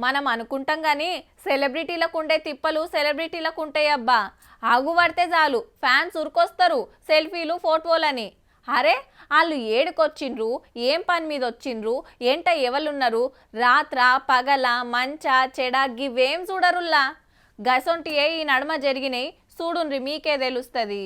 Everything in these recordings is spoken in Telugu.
మనం అనుకుంటాం కానీ సెలబ్రిటీలకు ఉండే తిప్పలు సెలబ్రిటీలకు ఉంటాయి అబ్బా. ఆగు పడితే చాలు ఫ్యాన్స్ ఉరికొస్తారు సెల్ఫీలు ఫోటోలని. అరే వాళ్ళు ఏడుకొచ్చిండ్రు, ఏం పని మీద వచ్చిండ్రు, ఏంట ఎవరున్నారు, రాత్ర పగల మంచ చెడ గివేం చూడరుల్లా. గసొంటి ఈ నడుమ జరిగినాయి చూడుండ్రి, మీకే తెలుస్తుంది.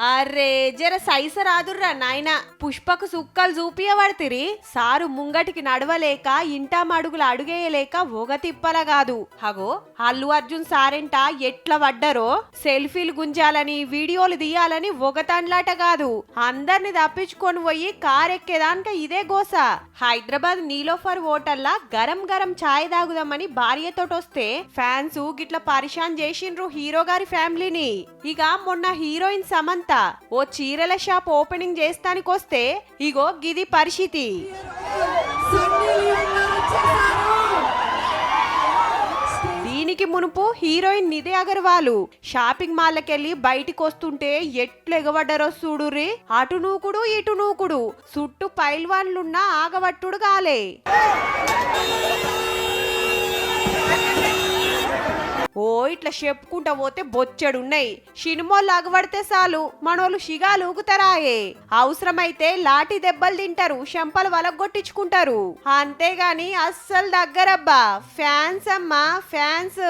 అరే జర సైస రాదుర్రా నాయన, పుష్పకు సుక్కలు చూపియబడితిరి. సారు ముంగటికి నడవలేక ఇంటా మడుగులు అడుగేయలేక ఒగ తిప్పల కాదు. హగో అల్లు అర్జున్ సారెంట ఎట్లా పడ్డారో, సెల్ఫీలు గుంజాలని వీడియోలు తీయాలని ఒక తండ్లాట కాదు, అందరిని తప్పించుకొని పోయి కారెక్కేదానిక ఇదే గోస. హైదరాబాద్ నీలోఫర్ హోటల్లా గరం గరం ఛాయ్ తాగుదామని భార్యతోటొస్తే ఫ్యాన్స్ గిట్ల పరిశాన్ చేసిండ్రు హీరో గారి ఫ్యామిలీని. ఇక మొన్న హీరోయిన్ సమంత ఓ చీరల షాప్ ఓపెనింగ్ చేస్తానికొస్తే ఇగో గిది పరిస్థితి. దీనికి మునుపు హీరోయిన్ నిధి అగర్వాల్ షాపింగ్ మాల్కెళ్ళి బయటికి వస్తుంటే ఎట్లు ఎగబడ్డారో చూడుర్రి. అటు నూకుడు ఇటు నూకుడు, చుట్టూ పైల్వాన్లున్నా ఆగవట్టుడు గాలే. ఓ ఇట్లా చెప్పుకుంటా పోతే బొచ్చెడున్నాయి. సినిమాలు అగబడితే చాలు మనోళ్ళు షిగాలు ఊగుతారాయే. అవసరమైతే లాఠీ దెబ్బలు తింటారు, చెంపలు వలగొట్టించుకుంటారు. అంతేగాని అస్సలు దగ్గరబ్బా. ఫ్యాన్స్ అమ్మా ఫ్యాన్స్.